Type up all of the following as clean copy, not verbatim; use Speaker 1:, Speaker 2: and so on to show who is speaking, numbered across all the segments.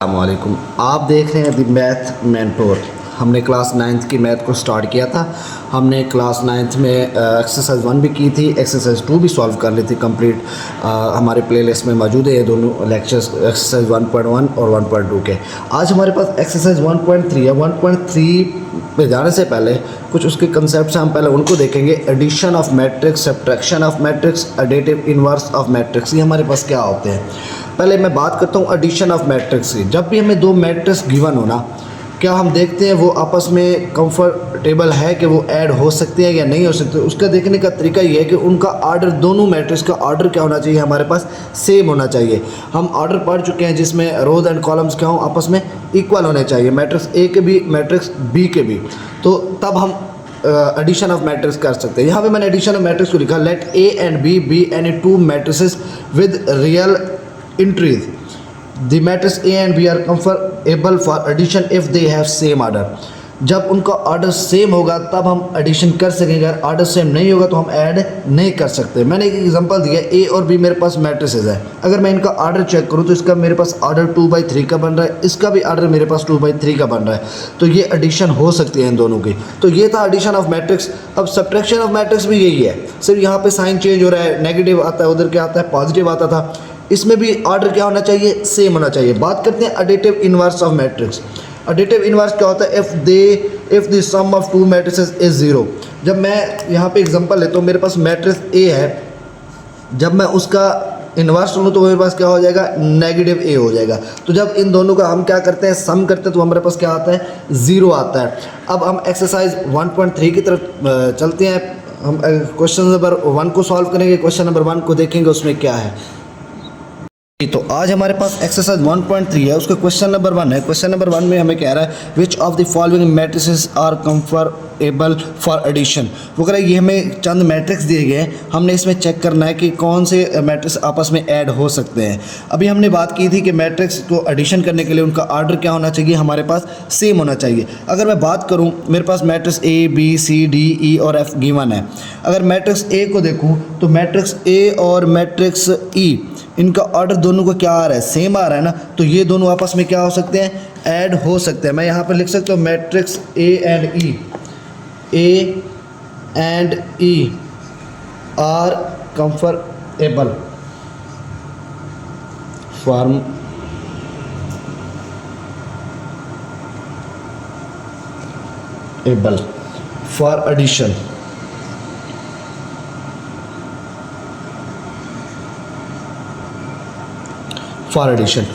Speaker 1: अस्सलामुअलैकुम। आप देख रहे हैं द मैथ मेंटोर। हमने क्लास 9th की मैथ को स्टार्ट किया था। हमने क्लास 9th में एक्सरसाइज 1 भी की थी, एक्सरसाइज 2 भी सॉल्व कर ली थी कंप्लीट। हमारे प्लेलिस्ट में मौजूद है ये दोनों लेक्चर्स, एक्सरसाइज 1.1 और 1.2 के। आज हमारे पास एक्सरसाइज 1.3 है। 1.3 पे जाने से पहले कुछ उसके कंसेप्ट हम पहले उनको देखेंगे। Addition of matrix, subtraction of matrix, additive inverse of matrix, ये हमारे पास क्या होते हैं। पहले मैं बात करता हूँ एडिशन ऑफ मैट्रिक्स की। जब भी हमें दो मैट्रिक्स गिवन होना, क्या हम देखते हैं वो आपस में कंफर्टेबल है कि वो ऐड हो सकते हैं या नहीं हो सकते। उसका देखने का तरीका ये है कि उनका आर्डर, दोनों मैट्रिक्स का आर्डर क्या होना चाहिए, हमारे पास सेम होना चाहिए। हम आर्डर पढ़ चुके हैं जिसमें रोज एंड कॉलम्स क्या हो, आपस में इक्वल होने चाहिए, मैट्रिक्स ए के भी मैट्रिक्स बी के भी। तो तब हम एडिशन ऑफ मैट्रिक्स कर सकते हैं। यहाँ पे मैंने एडिशन ऑफ मैट्रिक्स को लिखा, let A and B any two matrices with real entries, the matrix A and B are comparable for addition if they have same order। जब उनका ऑर्डर सेम होगा तब हम एडिशन कर सकेंगे। अगर ऑर्डर सेम नहीं होगा तो हम ऐड नहीं कर सकते। मैंने एक एग्जांपल दिया, ए और बी मेरे पास मैट्रिसेस है। अगर मैं इनका ऑर्डर चेक करूं तो इसका मेरे पास ऑर्डर 2/3 का बन रहा है, इसका भी ऑर्डर मेरे पास 2/3 का बन रहा है। तो ये एडिशन हो सकती है इन दोनों की। तो ये था एडिशन ऑफ मैट्रिक्स। अब सब्ट्रैक्शन ऑफ मैट्रिक्स भी यही है, सिर्फ यहाँ पे साइन चेंज हो रहा है, नेगेटिव आता है, उधर क्या आता है, पॉजिटिव आता था। इसमें भी ऑर्डर क्या होना चाहिए, सेम होना चाहिए। बात करते हैं additive inverse of matrix. Additive inverse क्या होता है, if the sum of two matrices is 0। जब मैं यहाँ पे एग्जांपल लेता हूँ, मेरे पास मैट्रिक्स ए है, जब मैं उसका इन्वर्स लूँ तो मेरे पास क्या हो जाएगा, नेगेटिव ए हो जाएगा। तो जब इन दोनों का हम क्या करते हैं, सम करते हैं, तो हमारे पास क्या आता है, 0 आता है। अब हम एक्सरसाइज 1.3 की तरफ चलते हैं। हम क्वेश्चन नंबर 1 को सॉल्व करेंगे। क्वेश्चन नंबर 1 को देखेंगे उसमें क्या है। तो आज हमारे पास एक्सरसाइज 1.3 है, उसका क्वेश्चन नंबर 1 है। क्वेश्चन नंबर 1 में हमें कह रहा है which of the following matrices are comfortable for addition. वो कह रहा है ये हमें चंद मैट्रिक्स दिए गए हैं, हमने इसमें चेक करना है कि कौन से मैट्रिक्स आपस में ऐड हो सकते हैं। अभी हमने बात की थी कि मैट्रिक्स को एडिशन करने के लिए उनका ऑर्डर क्या होना चाहिए, हमारे पास सेम होना चाहिए। अगर मैं बात करूं, मेरे पास matrix A B C D E और एफ गिवन है। अगर मैट्रिक्स ए को देखूं तो मैट्रिक्स ए और मैट्रिक्स ई, इनका ऑर्डर दोनों का क्या आ रहा है, सेम आ रहा है ना। तो ये दोनों आपस में क्या हो सकते हैं, ऐड हो सकते हैं। मैं यहाँ पर लिख सकता हूँ matrix A and E are comfortable form able for addition. For addition.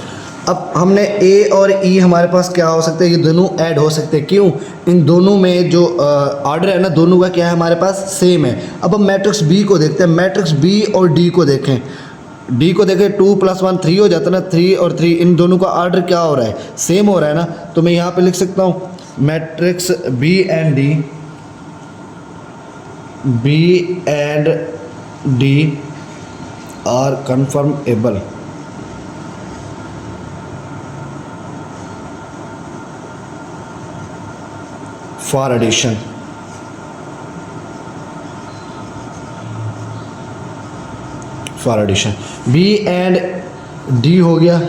Speaker 1: अब हमने ए और ई हमारे पास क्या हो सकते हैं, ये दोनों ऐड हो सकते हैं। क्यों, इन दोनों में जो ऑर्डर है ना, दोनों का क्या है, हमारे पास सेम है। अब हम मैट्रिक्स बी को देखते हैं। मैट्रिक्स बी और डी को देखें। डी को देखें, 2 + 1 3 हो जाता है ना। 3 और 3, इन दोनों का ऑर्डर क्या हो रहा है, सेम हो रहा है ना। तो मैं यहाँ पे लिख सकता हूँ matrix B and D are conformable for addition. For addition B and D हो गया,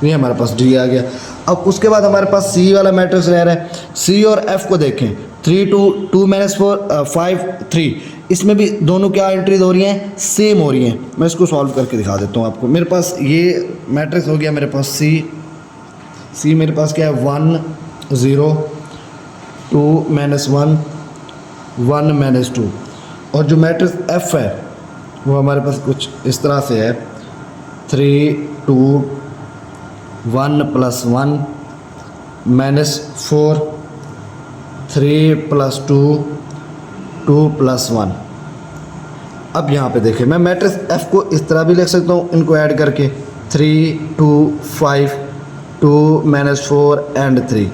Speaker 1: ये हमारे पास डी आ गया। अब उसके बाद हमारे पास सी वाला मैट्रिक्स रह रहा है। सी और एफ को देखें, 3 2 2 - 4 5 3, इसमें भी दोनों क्या एंट्रीज हो रही हैं, सेम हो रही हैं। मैं इसको सॉल्व करके दिखा देता हूँ आपको। मेरे पास ये मैट्रिक्स हो गया, मेरे पास सी मेरे पास क्या है, 1 0 2 - 1 1 - 2। और जो मैट्रिक्स एफ है वो हमारे पास कुछ इस तरह से है, 3 2 1 + 1 - 4 3 + 2 2 + 1। अब यहाँ पे देखें, मैं मैट्रिक्स एफ को इस तरह भी लिख सकता हूँ, इनको ऐड करके 3 2 5 2 - 4 एंड 3।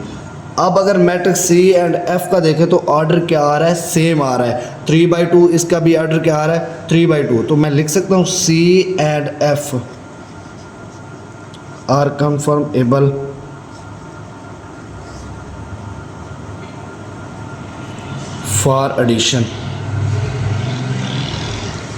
Speaker 1: अब अगर मैट्रिक्स सी एंड एफ का देखें तो ऑर्डर क्या आ रहा है, सेम आ रहा है। 3/2, इसका भी ऑर्डर क्या आ रहा है, 3/2। तो मैं लिख सकता हूँ C and F are conformable for addition.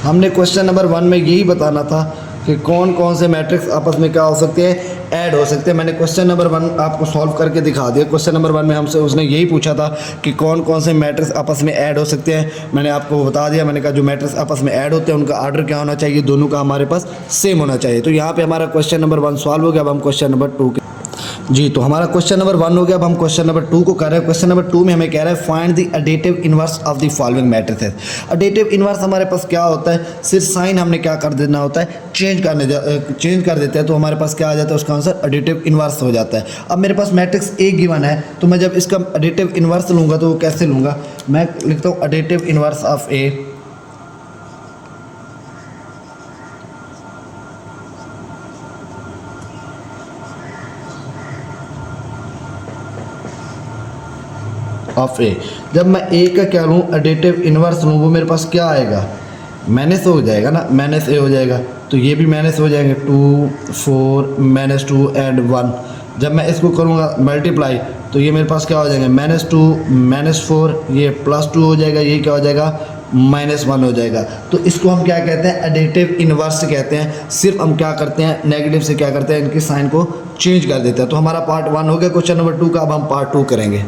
Speaker 1: हमने क्वेश्चन नंबर 1 में यही बताना था कि कौन कौन से मैट्रिक्स आपस में क्या हो सकते हैं, ऐड हो सकते हैं। मैंने क्वेश्चन नंबर 1 आपको सॉल्व करके दिखा दिया। क्वेश्चन नंबर 1 में हमसे उसने यही पूछा था कि कौन कौन से मैट्रिक्स आपस में ऐड हो सकते हैं। मैंने आपको बता दिया, मैंने कहा जो मैट्रिक्स आपस में ऐड होते हैं उनका ऑर्डर क्या होना चाहिए, दोनों का हमारे पास सेम होना चाहिए। तो यहाँ पे हमारा क्वेश्चन नंबर 1 सॉल्व हो गया। अब हम क्वेश्चन नंबर 2 के जी, तो हमारा क्वेश्चन नंबर 1 हो गया। अब हम क्वेश्चन नंबर 2 को कर रहे हैं। क्वेश्चन नंबर 2 में हमें कह रहा है find the additive inverse of the following matrices. Additive inverse हमारे पास क्या होता है, सिर्फ साइन हमने क्या कर देना होता है, चेंज कर देते हैं, तो हमारे पास क्या आ जाता है, उसका आंसर एडिटिव इनवर्स हो जाता है। अब मेरे पास मैट्रिक्स ए गिवन है, तो मैं जब इसका एडिटिव इनवर्स लूँगा तो वो कैसे लूँगा, मैं लिखता हूँ additive inverse of A of A. जब मैं ए का क्या लूँ, एडिटिव इनवर्स लूँ, वो मेरे पास क्या आएगा, माइनस हो जाएगा ना, माइनस ए हो जाएगा। तो ये भी माइनस हो जाएंगे, 2 4 -2 एंड 1। जब मैं इसको करूँगा मल्टीप्लाई तो ये मेरे पास क्या हो जाएंगे, -2 -4, ये +2 हो जाएगा, ये क्या हो जाएगा, -1 हो जाएगा। तो इसको हम क्या कहते हैं, एडिटिव इनवर्स कहते हैं। सिर्फ हम क्या करते हैं, नेगेटिव से क्या करते हैं, इनकी साइन को चेंज कर देते हैं। तो हमारा पार्ट 1 हो गया क्वेश्चन नंबर 2 का। अब हम पार्ट 2 करेंगे।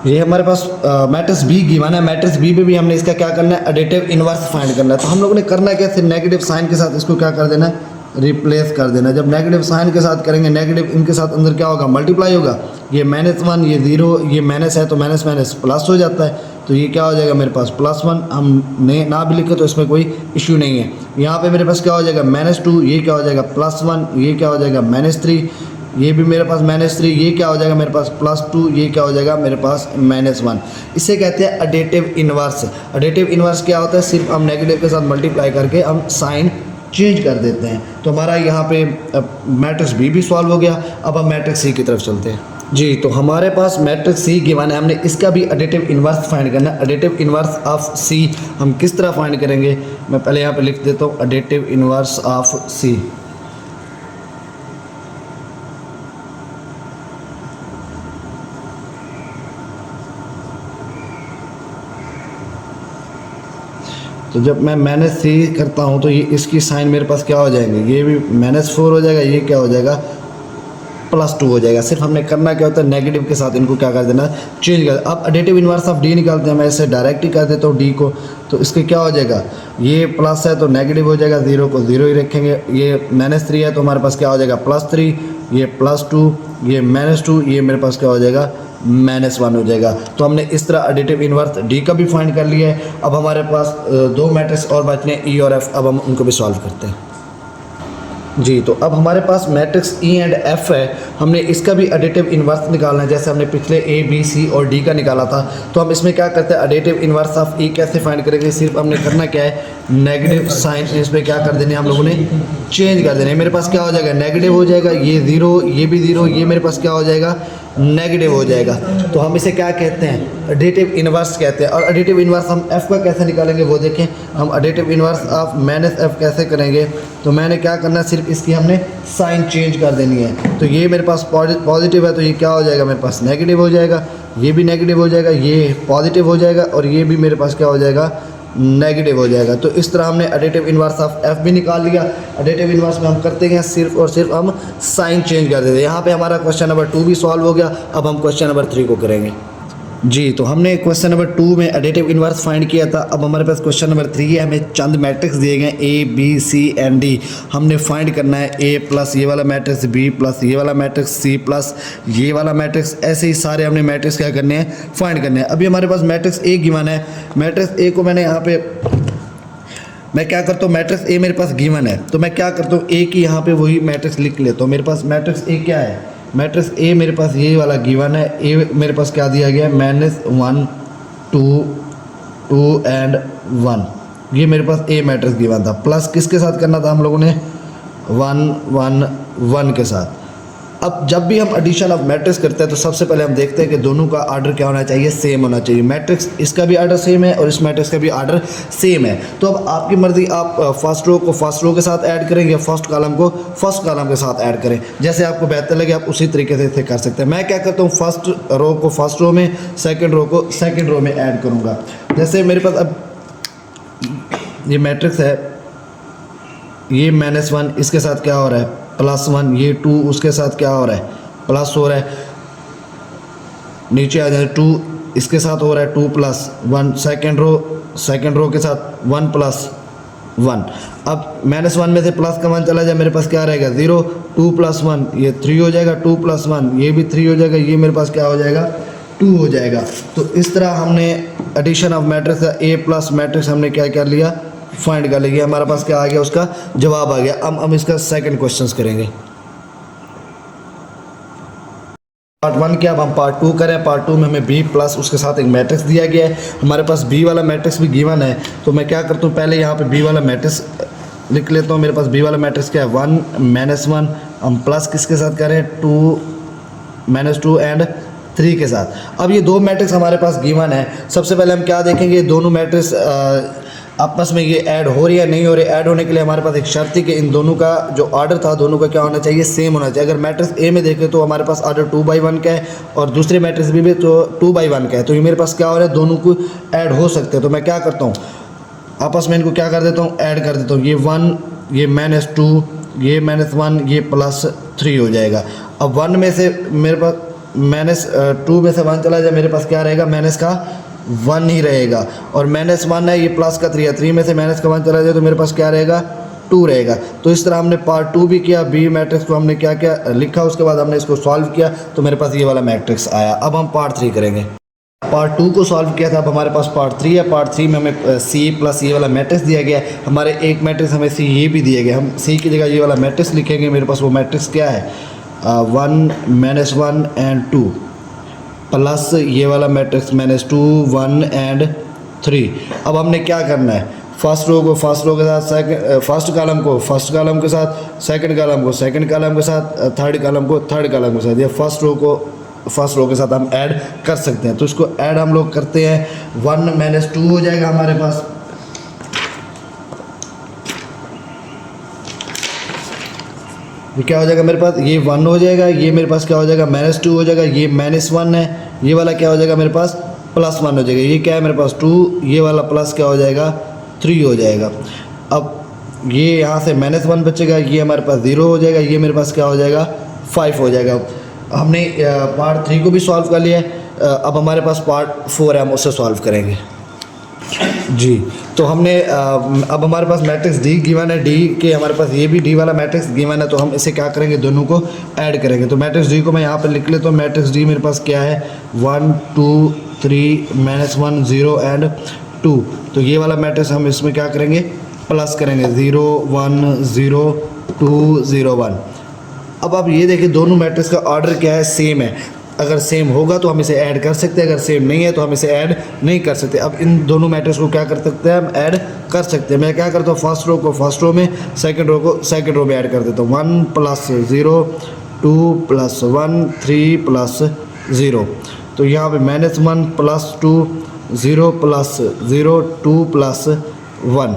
Speaker 1: ये हमारे पास मैट्रिक्स बी गिवन है। मैट्रिक्स बी में भी हमने इसका क्या करना है, एडिटिव इनवर्स फाइंड करना है। तो हम लोगों ने करना क्या, सिर्फ नेगेटिव साइन के साथ इसको क्या कर देना है, रिप्लेस कर देना। जब नेगेटिव साइन के साथ करेंगे, नेगेटिव इनके साथ अंदर क्या होगा, मल्टीप्लाई होगा। ये -1, ये 0, ये माइनस है तो माइनस माइनस प्लस हो जाता है। तो ये क्या हो जाएगा मेरे पास +1। हमने ना भी लिखे तो इसमें कोई इश्यू नहीं है। यहाँ पे मेरे पास क्या हो जाएगा, -2, ये क्या हो जाएगा +1, ये क्या हो जाएगा -3, ये भी मेरे पास -3, ये क्या हो जाएगा मेरे पास +2, ये क्या हो जाएगा मेरे पास -1। इसे कहते हैं एडिटिव इनवर्स। एडिटिव इनवर्स क्या होता है, सिर्फ हम नेगेटिव के साथ मल्टीप्लाई करके हम साइन चेंज कर देते हैं। तो हमारा यहाँ पे मैट्रिक्स बी भी सॉल्व हो गया। अब हम मैट्रिक्स सी की तरफ चलते हैं। जी, तो हमारे पास मैट्रिक्स सी गिवन है, हमने इसका भी एडिटिव इनवर्स फाइंड करना है। एडिटिव इनवर्स ऑफ सी हम किस तरह फाइंड करेंगे, मैं पहले यहाँ पे लिख देता हूँ एडिटिव इनवर्स ऑफ सी। तो जब मैं -c करता हूँ तो ये इसकी साइन मेरे पास क्या हो जाएंगे, ये भी -4 हो जाएगा, ये क्या हो जाएगा +2 हो जाएगा। सिर्फ हमने करना क्या होता है, नेगेटिव के साथ इनको क्या कर देना, चेंज कर। अब एडिटिव इनवर्स ऑफ डी निकालते हैं। मैं इसे डायरेक्ट ही कर देता हूँ डी को। तो इसके क्या हो जाएगा, ये प्लस है तो नेगेटिव हो जाएगा, 0 को 0 ही रखेंगे। ये -3 है तो हमारे पास क्या हो जाएगा +3, ये +2, ये -2, ये मेरे पास क्या हो जाएगा -1 हो जाएगा। तो हमने इस तरह एडिटिव इनवर्स डी का भी फाइंड कर लिया है। अब हमारे पास 2 मैट्रिक्स और बचने हैं, ई और एफ। अब हम उनको भी सॉल्व करते हैं। जी, तो अब हमारे पास मैट्रिक्स ई एंड एफ है। हमने इसका भी एडिटिव इनवर्स निकालना है, जैसे हमने पिछले ए बी सी और डी का निकाला था। तो हम इसमें क्या करते हैं, एडिटिव इनवर्स ऑफ ई कैसे फाइंड करेंगे, सिर्फ हमने करना क्या है, नेगेटिव साइन इसमें क्या कर देने, हम लोगों ने चेंज कर देने। मेरे पास क्या हो जाएगा, नेगेटिव हो जाएगा, ये 0, ये भी 0, ये मेरे पास क्या हो जाएगा, नेगेटिव हो जाएगा। तो हम इसे क्या कहते हैं, एडिटिव इनवर्स कहते हैं। और एडिटिव इनवर्स हम एफ का कैसे निकालेंगे वो देखें। हम एडिटिव इनवर्स ऑफ -f कैसे करेंगे, तो मैंने क्या करना है, सिर्फ इसकी हमने साइन चेंज कर देनी है। तो ये मेरे पास पॉजिटिव है तो ये क्या हो जाएगा, मेरे पास नेगेटिव हो जाएगा, ये भी नेगेटिव हो जाएगा, ये पॉजिटिव हो जाएगा, और ये भी मेरे पास क्या हो जाएगा, नेगेटिव हो जाएगा। तो इस तरह हमने एडिटिव इनवर्स ऑफ एफ भी निकाल लिया। एडिटिव इनवर्स में हम करते हैं सिर्फ और सिर्फ हम साइन चेंज कर देते हैं। यहाँ पे हमारा क्वेश्चन नंबर 2 भी सॉल्व हो गया। अब हम क्वेश्चन नंबर 3 को करेंगे। जी, तो हमने क्वेश्चन नंबर 2 में एडिटिव इनवर्स फाइंड किया था। अब हमारे पास क्वेश्चन नंबर 3 है। हमें चंद मैट्रिक्स दिए गए A B C and D. हमने फाइंड करना है ए प्लस ये वाला मैट्रिक्स, बी प्लस ये वाला मैट्रिक्स, सी प्लस ये वाला मैट्रिक्स। ऐसे ही सारे हमने मैट्रिक्स क्या करने हैं, फाइंड करने हैं। अभी हमारे पास मैट्रिक्स ए गिवन है। मैट्रिक्स ए को मैंने यहाँ पे, मैं क्या करता हूँ, मैट्रिक्स ए मेरे पास गिवन है तो मैं क्या करता हूँ, ए की यहाँ पे वही मैट्रिक्स लिख लेता हूँ। मेरे पास मैट्रिक्स ए क्या है, मैट्रिक्स ए मेरे पास ये वाला गिवन है। ए मेरे पास क्या दिया गया है, -1 2 2 एंड 1। ये मेरे पास ए मैट्रिक्स गिवन था। प्लस किसके साथ करना था हम लोगों ने, 1 1 1 के साथ। अब जब भी हम एडिशन ऑफ मैट्रिक्स करते हैं तो सबसे पहले हम देखते हैं कि दोनों का आर्डर क्या होना चाहिए, सेम होना चाहिए। मैट्रिक्स इसका भी आर्डर सेम है और इस मैट्रिक्स का भी आर्डर सेम है। तो अब आपकी मर्ज़ी, आप फर्स्ट रो को फर्स्ट रो के साथ ऐड करें या फर्स्ट कॉलम को फर्स्ट कॉलम के साथ ऐड करें, जैसे आपको बेहतर लगे आप उसी तरीके से इसे कर सकते हैं। मैं क्या करता हूँ, फर्स्ट रो को फर्स्ट रो में, सेकेंड रो को सेकेंड रो में ऐड करूँगा। जैसे मेरे पास अब ये मैट्रिक्स है ये -1 इसके साथ क्या हो रहा है +1, ये 2 उसके साथ क्या हो रहा है प्लस हो रहा है, नीचे आ जाए 2 इसके साथ हो रहा है 2 + 1, सेकेंड रो के साथ 1 + 1। अब -1 में से प्लस का 1 चला जाए, मेरे पास क्या रहेगा 0, 2 + 1 ये 3 हो जाएगा, 2 + 1 ये भी 3 हो जाएगा, ये मेरे पास क्या हो जाएगा 2 हो जाएगा। तो इस तरह हमने एडिशन ऑफ मैट्रिक्स का A+ मैट्रिक्स हमने क्या कर लिया फाइंड कर लिया, हमारे पास क्या आ गया उसका जवाब आ गया। अब हम इसका सेकंड क्वेश्चन करेंगे। पार्ट 1 के अब हम पार्ट 2 करें। पार्ट 2 में हमें B+ उसके साथ एक मैट्रिक्स दिया गया है, हमारे पास B वाला मैट्रिक्स भी गिवन है। तो मैं क्या करता हूँ पहले यहाँ पे B वाला मैट्रिक्स लिख लेता हूँ। मेरे पास B वाला मैट्रिक्स क्या है 1 -1, हम प्लस किसके साथ करें 2 -2 एंड 3 के साथ। अब ये दो मैट्रिक्स हमारे पास गिवन है। सबसे पहले हम क्या देखेंगे, दोनों मैट्रिक्स आपस में ये ऐड हो रही है नहीं हो रही। ऐड होने के लिए हमारे पास एक शर्त थी कि इन दोनों का जो ऑर्डर था दोनों का क्या होना चाहिए सेम होना चाहिए। अगर मैट्रिक्स ए में देखें तो हमारे पास ऑर्डर 2/1 का है और दूसरे मैट्रिक्स बी में तो 2/1 का है। तो ये मेरे पास क्या हो रहा है दोनों को ऐड हो सकते हैं। तो मैं क्या करता हूँ आपस में इनको क्या कर देता हूँ ऐड कर देता हूँ, ये 1 ये -2 ये -1 ये +3 हो जाएगा। अब 1 में से मेरे पास -2 में से 1 चला जाए, मेरे पास क्या रहेगा माइनस का 1 ही रहेगा। और -1 है ये प्लस का 3 है, 3 में से माइनस का 1 चला जाए तो मेरे पास क्या रहेगा 2 रहेगा। तो इस तरह हमने पार्ट 2 भी किया, B मैट्रिक्स को हमने क्या क्या लिखा, उसके बाद हमने इसको सॉल्व किया तो मेरे पास ये वाला मैट्रिक्स आया। अब हम पार्ट 3 करेंगे। पार्ट 2 को सॉल्व किया था, अब हमारे पास पार्ट 3 है। पार्ट 3 में हमें C+ ये वाला मैट्रिक्स दिया गया है, हमारे एक मैट्रिक्स हमें C ये भी दिया गया। हम C की जगह ये वाला मैट्रिक्स लिखेंगे। मेरे पास वो मैट्रिक्स क्या है 1 -1 एंड 2 प्लस ये वाला मैट्रिक्स -2 1 एंड 3। अब हमने क्या करना है फर्स्ट रो को फर्स्ट रो के साथ फर्स्ट कॉलम को फर्स्ट कॉलम के साथ, सेकंड कॉलम को सेकंड कॉलम के साथ, थर्ड कॉलम को थर्ड कॉलम के साथ, या फर्स्ट रो को फर्स्ट रो के साथ हम ऐड कर सकते हैं। तो इसको ऐड हम लोग करते हैं 1 -2 हो जाएगा हमारे पास। ये क्या हो जाएगा मेरे पास ये 1 हो जाएगा, ये मेरे पास क्या हो जाएगा -2 हो जाएगा, ये -1 है, ये वाला क्या हो जाएगा मेरे पास +1 हो जाएगा, ये क्या है मेरे पास 2, ये वाला प्लस क्या हो जाएगा 3 हो जाएगा। अब ये यहाँ से -1 बचेगा, ये हमारे पास 0 हो जाएगा, ये मेरे पास क्या हो जाएगा 5 हो जाएगा। हमने पार्ट 3 को भी सॉल्व कर लिया है। अब हमारे पास पार्ट 4 है, हम उससे सॉल्व करेंगे जी। तो हमने अब हमारे पास मैट्रिक्स D गिवन है, D के हमारे पास ये भी D वाला मैट्रिक्स गिवन है। तो हम इसे क्या करेंगे दोनों को ऐड करेंगे। तो मैट्रिक्स D को मैं यहाँ पर लिख लेता हूँ। मैट्रिक्स D मेरे पास क्या है 1 2 3 -1 0 एंड 2। तो ये वाला मैट्रिक्स हम इसमें क्या करेंगे प्लस करेंगे 0 1 0 2 0 1। अब आप ये देखिए दोनों मैट्रिक्स का ऑर्डर क्या है सेम है। अगर सेम होगा तो हम इसे ऐड कर सकते हैं, अगर सेम नहीं है तो हम इसे ऐड नहीं कर सकते। अब इन दोनों मैट्रिक्स को क्या कर सकते हैं हम ऐड कर सकते हैं। मैं क्या करता हूँ फर्स्ट रो को फर्स्ट रो में, सेकंड रो को सेकंड रो में ऐड कर देता हूँ। 1 + 0 2 + 1 3 + 0। तो यहाँ पे -1 + 2 0 + 0 2 + 1।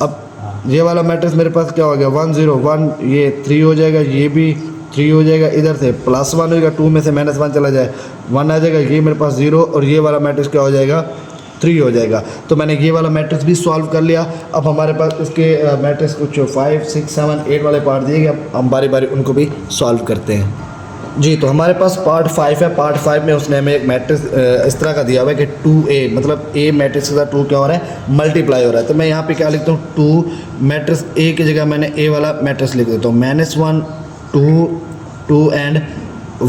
Speaker 1: अब ये वाला मैट्रिक्स मेरे पास क्या हो गया 1 0 1, ये 3 हो जाएगा, ये भी 3 हो जाएगा, इधर से +1 हो जाएगा, 2 में से -1 चला जाए 1 आ जाएगा, ये मेरे पास 0 और ये वाला मैट्रिक्स क्या हो जाएगा 3 हो जाएगा। तो मैंने ये वाला मैट्रिक्स भी सॉल्व कर लिया। अब हमारे पास इसके मैट्रिक्स कुछ 5 6 7 8 वाले पार्ट दिए गए, अब हम बारी बारी उनको भी सॉल्व करते हैं जी। तो हमारे पास पार्ट 5 है। पार्ट 5 में उसने हमें एक मैट्रिक्स इस तरह का दिया हुआ है कि 2A मतलब A मैट्रिक्स के साथ 2 क्या हो रहा है मल्टीप्लाई हो रहा है। तो मैं यहाँ पे क्या लिखता हूँ 2 मैट्रिक्स A की जगह मैंने A वाला मैट्रिक्स लिख देता हूँ -1 2 2 एंड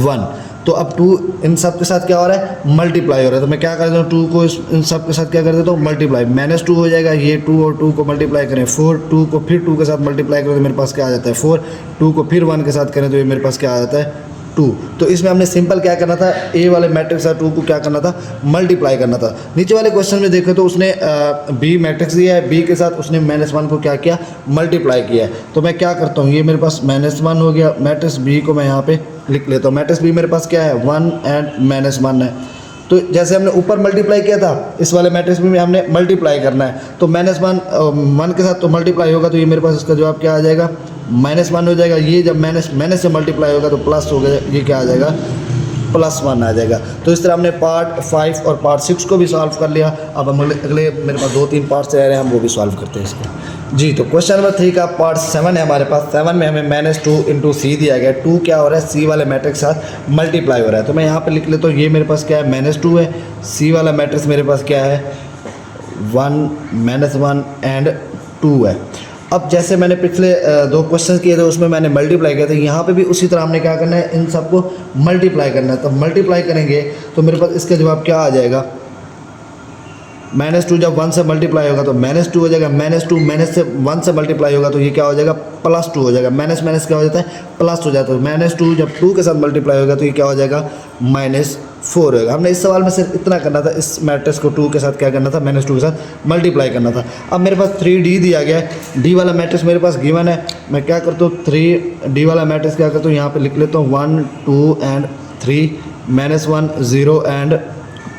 Speaker 1: 1। तो अब 2 इन सब के साथ क्या हो रहा है मल्टीप्लाई हो रहा है। तो मैं क्या कर देता हूँ 2 को इन सब के साथ क्या कर देता हूँ मल्टीप्लाई, -2 हो जाएगा, ये 2 और 2 को मल्टीप्लाई करें 4, 2 को फिर 2 के साथ मल्टीप्लाई करें तो मेरे पास क्या आ जाता है 4, 2 को फिर 1 के साथ करें तो ये मेरे पास क्या आ जाता है 2। तो इसमें हमने सिंपल क्या करना था A वाले मैट्रिक्स का 2 को क्या करना था मल्टीप्लाई करना था। नीचे वाले क्वेश्चन में देखें तो उसने B मैट्रिक्स दिया है, B के साथ उसने -1 को क्या किया मल्टीप्लाई किया है। तो मैं क्या करता हूँ ये मेरे पास -1 हो गया, मैट्रिक्स B को मैं यहाँ पे लिख लेता हूँ। मैट्रिक्स B मेरे पास क्या है 1 एंड -1 है। तो जैसे हमने ऊपर मल्टीप्लाई किया था इस वाले मैट्रिक्स में हमने मल्टीप्लाई करना है। तो -1 के साथ तो मल्टीप्लाई होगा, तो ये मेरे पास इसका जवाब क्या आ जाएगा -1 हो जाएगा। ये जब माइनस से मल्टीप्लाई होगा तो प्लस हो गया, ये क्या आ जाएगा +1 आ जाएगा। तो इस तरह हमने पार्ट 5 और पार्ट 6 को भी सॉल्व कर लिया। अब हम अगले मेरे पास 2-3 पार्ट्स रह रहे हैं, हम वो भी सॉल्व करते हैं इसके। जी, तो क्वेश्चन नंबर 3 का पार्ट 7 है हमारे पास। 7 में हमें -2 × C दिया गया है। 2 क्या हो रहा है, C वाले मैट्रिक्स के साथ मल्टीप्लाई हो रहा है। तो मैं यहाँ पे लिख लेता हूँ, ये मेरे पास क्या है, -2 है। C वाला मैट्रिक्स मेरे पास क्या है, 1 -1 एंड 2 है। अब जैसे मैंने पिछले 2 क्वेश्चन किए थे उसमें मैंने मल्टीप्लाई किया था, यहाँ पे भी उसी तरह हमने क्या करना है, इन सबको मल्टीप्लाई करना है। तो मल्टीप्लाई करेंगे तो मेरे पास इसका जवाब क्या आ जाएगा, -2 जब 1 से मल्टीप्लाई होगा तो -2 हो जाएगा। -2 माइनस से 1 से मल्टीप्लाई होगा तो ये क्या हो जाएगा, +2 हो जाएगा। माइनस माइनस क्या हो जाता है, प्लस हो जाता है। -2 जब 2 के साथ मल्टीप्लाई होगा तो ये क्या हो जाएगा, -4 होगा। हमने इस सवाल में सिर्फ इतना करना था, इस मैट्रिक्स को 2 के साथ क्या करना था, -2 के साथ मल्टीप्लाई करना था। अब मेरे पास 3D दिया गया है, D वाला मैट्रिक्स मेरे पास गिवन है। मैं क्या करता हूँ, 3D वाला मैट्रिक्स क्या करता हूँ, यहाँ पे लिख लेता हूँ 1 2 एंड 3, -1 0 एंड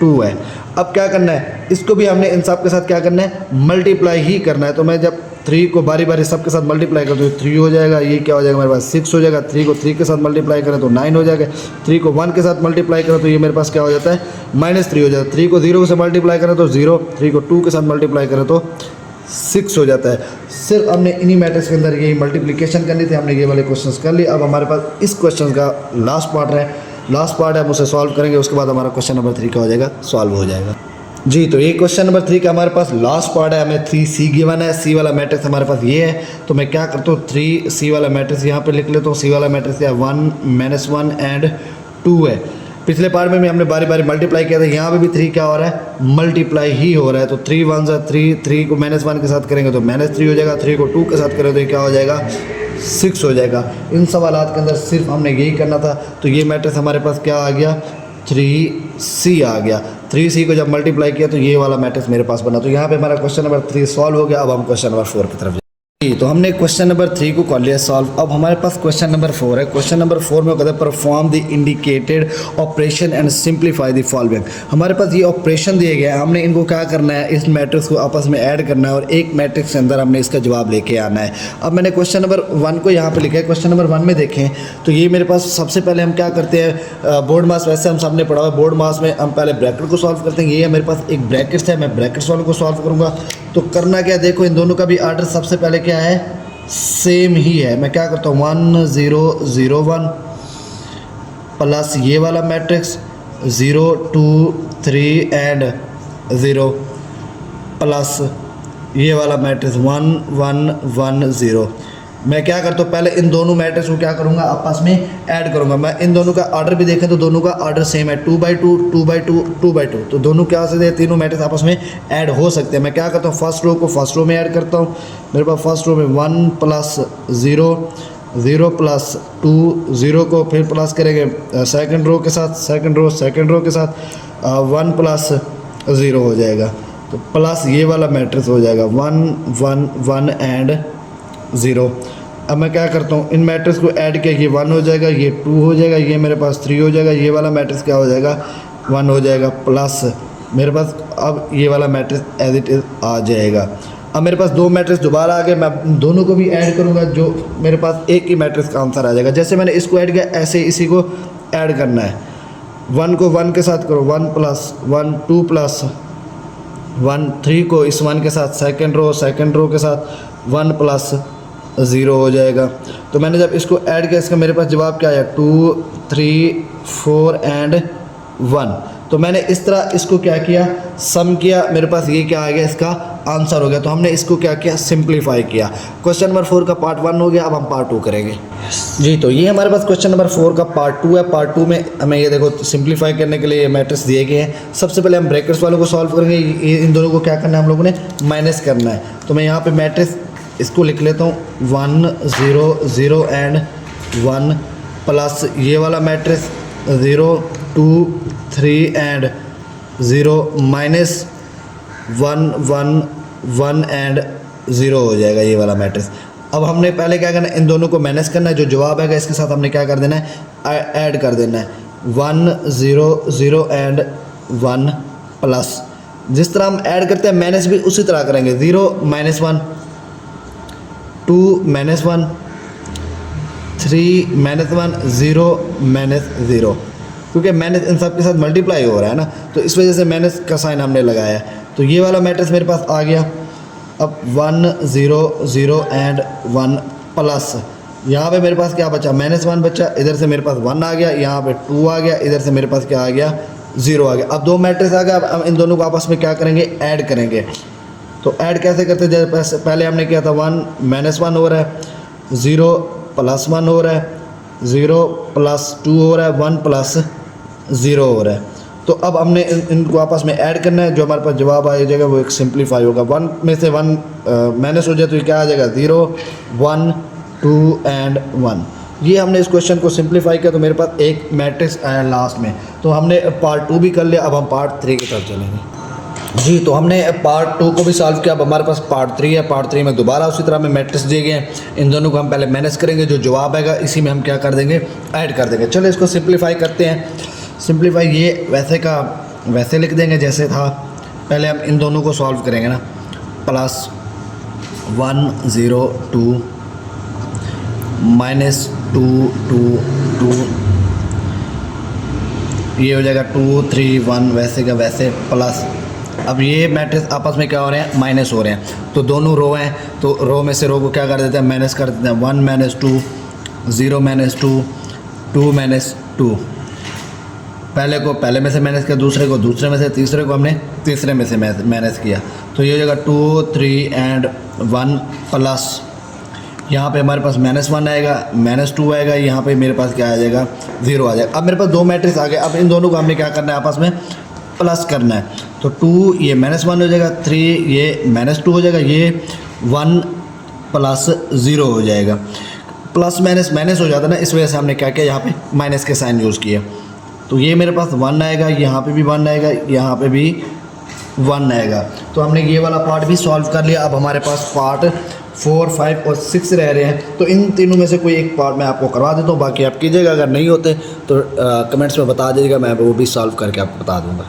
Speaker 1: 2 है। अब क्या करना है, इसको भी हमने इन सब के साथ क्या करना है, मल्टीप्लाई ही करना है। तो मैं जब 3 को बारी बारी सब के साथ मल्टीप्लाई कर दूँ, 3 हो जाएगा, ये क्या हो जाएगा मेरे पास 6 हो जाएगा। 3 को 3 के साथ मल्टीप्लाई करें तो 9 हो जाएगा। 3 को 1 के साथ मल्टीप्लाई करें तो ये मेरे पास क्या हो जाता है, -3 हो जाता है। 3 को 0 से मल्टीप्लाई करें तो 0, 3 को 2 के साथ मल्टीप्लाई करें तो 6 हो जाता है। सिर्फ हमने इन्हीं मैट्रिक्स के अंदर यही मल्टीप्लिकेशन करनी थी, हमने ये वाले क्वेश्चन कर लिए। अब हमारे पास इस क्वेश्चन का लास्ट पार्ट है, हम उसे सॉल्व करेंगे, उसके बाद हमारा क्वेश्चन नंबर 3 का हो जाएगा, सॉल्व हो जाएगा। जी, तो ये क्वेश्चन नंबर 3 का हमारे पास लास्ट पार्ट है। हमें 3C गिवन है, C वाला मैट्रिक्स हमारे पास ये है। तो मैं क्या करता हूँ, 3C वाला मैट्रिक्स यहाँ पे लिख लेता हूँ। C वाला मैट्रिक्स क्या है, 1 -1 एंड 2 है। पिछले पार्ट में भी हमने बारी बारी मल्टीप्लाई किया था, यहाँ पे भी 3 क्या हो रहा है, मल्टीप्लाई ही हो रहा है। तो 3 1 3, 3 को -1 के साथ करेंगे तो -3 हो जाएगा। 3 को 2 के साथ करें तो ये क्या हो जाएगा, 6 हो जाएगा। इन सवालात के अंदर सिर्फ हमने यही करना था। तो ये मैट्रिक्स हमारे पास क्या आ गया, 3C आ गया। 3C को जब मल्टीप्लाई किया तो ये वाला मैट्रिक्स मेरे पास बना। तो यहाँ पे हमारा क्वेश्चन नंबर 3 सॉल्व हो गया। अब हम क्वेश्चन नंबर 4 की तरफ जाएंगे। तो हमने क्वेश्चन नंबर 3 को कर लिया सॉल्व। अब हमारे पास क्वेश्चन नंबर 4 है। क्वेश्चन नंबर 4 में कहता है perform the indicated operation and simplify the following. हमारे पास ये ऑपरेशन दिए गए हैं, हमने इनको क्या करना है, इस मैट्रिक्स को आपस में ऐड करना है और एक मैट्रिक्स के अंदर हमने इसका जवाब लेके आना है। अब मैंने क्वेश्चन नंबर 1 को यहाँ पे लिखा है। क्वेश्चन नंबर 1 में देखें तो ये मेरे पास सबसे पहले हम क्या करते हैं, बोर्ड मास वैसे हम सबने पढ़ा हुआ है, बोर्ड मास में हम पहले ब्रैकेट को सॉल्व करते हैं। ये है मेरे पास एक ब्रैकेट्स है, मैं ब्रैकेट्स वालों को सॉल्व करूँगा। तो करना क्या, देखो इन दोनों का भी आर्डर सबसे पहले क्या है, सेम ही है। मैं क्या करता हूँ, 1 0 0 1 प्लस ये वाला मैट्रिक्स 0 2 3 एंड 0 प्लस ये वाला मैट्रिक्स 1 1 1 0। मैं क्या करता हूँ, पहले इन दोनों मैट्रिक्स को क्या करूँगा, आपस में ऐड करूँगा। मैं इन दोनों का ऑर्डर भी देखें तो दोनों का ऑर्डर सेम है, 2/2 2/2 2/2। तो दोनों क्या से तीनों मैट्रिक्स आपस में ऐड हो सकते हैं। मैं क्या करता हूँ, फर्स्ट रो को फर्स्ट रो में ऐड करता हूँ। मेरे पास फर्स्ट रो में 1 + 0 0 + 2 0 को फिर प्लस करेंगे सेकंड रो के साथ, सेकंड रो के साथ 1 + 0 हो जाएगा। तो प्लस ये वाला मैट्रिक्स हो जाएगा 1 1 1 एंड 0। अब मैं क्या करता हूँ, इन मैट्रिक्स को ऐड किया, ये 1 हो जाएगा, ये 2 हो जाएगा, ये मेरे पास 3 हो जाएगा, ये वाला मैट्रिक्स क्या हो जाएगा, 1 हो जाएगा, प्लस मेरे पास अब ये वाला मैट्रिक्स एज इट इज़ आ जाएगा। अब मेरे पास 2 मैट्रिक्स दोबारा आ गए, मैं दोनों को भी ऐड करूँगा, जो मेरे पास एक ही मैट्रिक्स का आंसर आ जाएगा। जैसे मैंने इसको ऐड किया ऐसे इसी को ऐड करना है। 1 को 1 के साथ करो, 1 + 1 2 + 1 3 को इस 1 के साथ सेकंड रो के साथ 1 + 0 हो जाएगा। तो मैंने जब इसको ऐड किया, इसका मेरे पास जवाब क्या आया, 2 3 4 एंड 1। तो मैंने इस तरह इसको क्या किया, सम किया, मेरे पास ये क्या आ गया, इसका आंसर हो गया। तो हमने इसको क्या किया, सिंप्लीफाई किया। क्वेश्चन नंबर 4 का पार्ट 1 हो गया। अब हम पार्ट 2 करेंगे। जी, तो ये हमारे पास क्वेश्चन नंबर 4 का पार्ट 2 है। पार्ट 2 में हमें ये देखो सिंप्लीफाई करने के लिए मैट्रिक्स दिए गए हैं। सबसे पहले हम ब्रैकेट्स वालों को सॉल्व करेंगे। इन दोनों को क्या करना है, हम लोगों ने माइनस करना है। तो मैं यहाँ पे मैट्रिक्स इसको लिख लेता हूँ 1 0 0 एंड 1 प्लस ये वाला मैट्रिक्स 0 2 3 एंड 0 माइनस 1 1 1 एंड 0 हो जाएगा ये वाला मैट्रिक्स। अब हमने पहले क्या करना है, इन दोनों को माइनस करना है, जो जवाब आएगा इसके साथ हमने क्या कर देना है, ऐड कर देना है। 1 0 0 एंड 1 प्लस, जिस तरह हम ऐड करते हैं माइनस भी उसी तरह करेंगे। 0 - 1 2 - 1 3 - 1 0 - 0। क्योंकि माइनस इन सब के साथ मल्टीप्लाई हो रहा है ना, तो इस वजह से माइनस का साइन हमने लगाया है। तो ये वाला मैट्रिक्स मेरे पास आ गया। अब 1 0 0 एंड 1 प्लस, यहाँ पे मेरे पास क्या बचा, -1 बचा, इधर से मेरे पास 1 आ गया, यहाँ पे 2 आ गया, इधर से मेरे पास क्या आ गया, 0 आ गया। अब दो मैट्रिक्स आ गया, अब इन दोनों को आपस में क्या करेंगे, ऐड करेंगे। तो ऐड कैसे करते हैं, जैसे पहले हमने किया था 1 -1 हो रहा है, 0 + 1 हो रहा है, 0 + 2 हो रहा है, 1 + 0 हो रहा है। तो अब हमने इनको आपस में ऐड करना है, जो हमारे पास जवाब आ जाएगा वो एक सिंप्लीफाई होगा। 1 में से 1 माइनस हो जाए तो ये क्या आ जाएगा, 0 1 2 एंड 1। ये हमने इस क्वेश्चन को सिंप्लीफाई किया तो मेरे पास एक मैट्रिक्स आया लास्ट में। तो हमने पार्ट 2 भी कर लिया, अब हम पार्ट 3 की तरफ चलेंगे। जी, तो हमने पार्ट 2 को भी सॉल्व किया। अब हमारे पास पार्ट 3 है। पार्ट 3 में दोबारा उसी तरह में मैट्रिक्स दिए गए हैं, इन दोनों को हम पहले मैनेज करेंगे, जो जवाब आएगा इसी में हम क्या कर देंगे, ऐड कर देंगे। चलो इसको सिंप्लीफाई करते हैं। सिंप्लीफाई ये वैसे का वैसे लिख देंगे जैसे था, पहले हम इन दोनों को सॉल्व करेंगे ना, +1 0 2 -2 2 2, ये हो जाएगा 2 3 1, वैसे का वैसे प्लस। अब ये मैट्रिक्स आपस में क्या हो रहे हैं, माइनस हो रहे हैं। तो दोनों रो हैं, तो रो में से रो को क्या कर देते हैं, माइनस कर देते हैं। 1 - 2 0 - 2 2 - 2, पहले को पहले में से माइनस किया, दूसरे को दूसरे में से, तीसरे को हमने तीसरे में से माइनस किया। तो ये हो जाएगा 2 3 एंड 1 प्लस, यहाँ पे हमारे पास -1 आएगा, -2 आएगा, यहाँ पे मेरे पास क्या आ जाएगा, 0 आ जाएगा। अब मेरे पास दो मैट्रिक्स आ गए। अब इन दोनों को हमने क्या करना है, आपस में प्लस करना है। तो 2 ये -1 हो जाएगा, 3 ये -2 हो जाएगा, ये 1 + 0 हो जाएगा। प्लस माइनस माइनस हो जाता है ना, इस वजह से हमने क्या किया, यहाँ पे माइनस के साइन यूज़ किए। तो ये मेरे पास 1 आएगा, यहाँ पे भी 1 आएगा, यहाँ पे भी 1 आएगा। तो हमने ये वाला पार्ट भी सॉल्व कर लिया। अब हमारे पास पार्ट 4 5 और 6 रह रहे हैं। तो इन तीनों में से कोई एक पार्ट मैं आपको करवा देता हूँ, बाकी आप कीजिएगा। अगर नहीं होते तो कमेंट्स में बता दीजिएगा, मैं वो भी सॉल्व करके आपको बता दूँगा।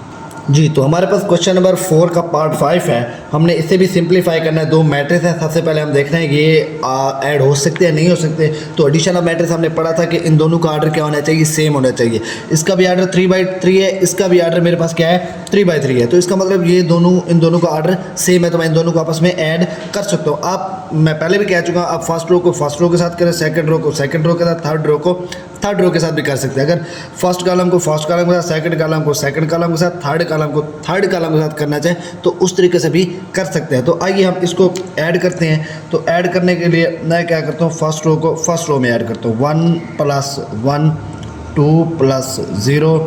Speaker 1: जी, तो हमारे पास क्वेश्चन नंबर 4 का पार्ट 5 है। हमने इसे भी सिंप्लीफाई करना है। दो मैट्रिक्स हैं, सबसे पहले हम देख रहे हैं ये ऐड हो सकते हैं नहीं हो सकते। तो एडिशन ऑफ मैट्रिक्स हमने पढ़ा था कि इन दोनों का आर्डर क्या होना चाहिए, सेम होना चाहिए। इसका भी आर्डर 3/3 है, इसका भी आर्डर मेरे पास क्या है, 3/3 है। तो इसका मतलब ये दोनों, इन दोनों का आर्डर सेम है, तो मैं इन दोनों को आपस में ऐड कर सकता हूँ। आप, मैं पहले भी कह चुका हूँ, आप फर्स्ट रो को फर्स्ट रो के साथ करें, सेकंड रो को सेकंड रो के साथ, थर्ड रो को थर्ड रो के साथ भी कर सकते हैं। अगर फर्स्ट कॉलम को फर्स्ट कॉलम के साथ, सेकंड कॉलम को सेकंड कॉलम के साथ, थर्ड कॉलम को थर्ड कॉलम के साथ करना चाहें तो उस तरीके से भी कर सकते हैं। तो आइए हम इसको ऐड करते हैं। तो ऐड करने के लिए मैं क्या करता हूँ, फर्स्ट रो को फर्स्ट रो में ऐड करता हूँ। 1 + 1 2 + 0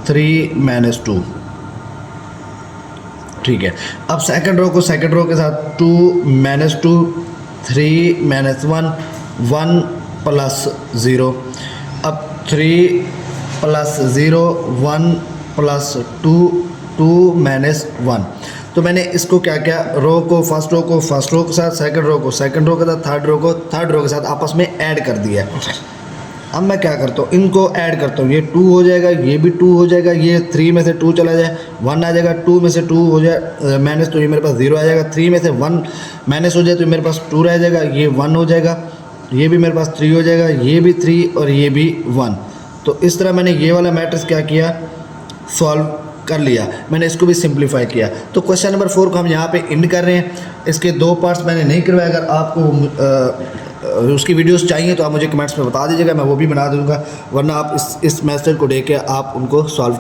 Speaker 1: 3 - 2, ठीक है। अब सेकंड रो को सेकंड रो के साथ 2 - 2 3 - 1 1 + 0। अब 3 + 0 1 + 2 2 - 1। तो मैंने इसको क्या किया, रो को फर्स्ट रो के साथ, सेकंड रो को सेकंड रो के साथ, थर्ड रो को थर्ड रो के साथ आपस में ऐड कर दिया। अब मैं क्या करता हूँ, इनको ऐड करता हूँ। ये 2 हो जाएगा, ये भी 2 हो जाएगा, ये 3 में से 2 चला जाए 1 आ जाएगा, 2 में से 2 हो जाए माइनस, तो ये मेरे पास 0 आ जाएगा। 3 में से 1 माइनस हो जाए तो मेरे पास 2 रह जाएगा, ये 1 हो जाएगा, ये भी मेरे पास 3 हो जाएगा, ये भी 3 और ये भी 1। तो इस तरह मैंने ये वाला मैट्रिक्स क्या किया, सॉल्व कर लिया। मैंने इसको भी सिंप्लीफाई किया। तो क्वेश्चन नंबर 4 को हम यहाँ पे एंड कर रहे हैं। इसके 2 पार्ट्स मैंने नहीं करवाए। अगर आपको उसकी वीडियोस चाहिए तो आप मुझे कमेंट्स में बता दीजिएगा, मैं वो भी बना दूँगा, वरना आप इस मैथड को देख के आप उनको सॉल्व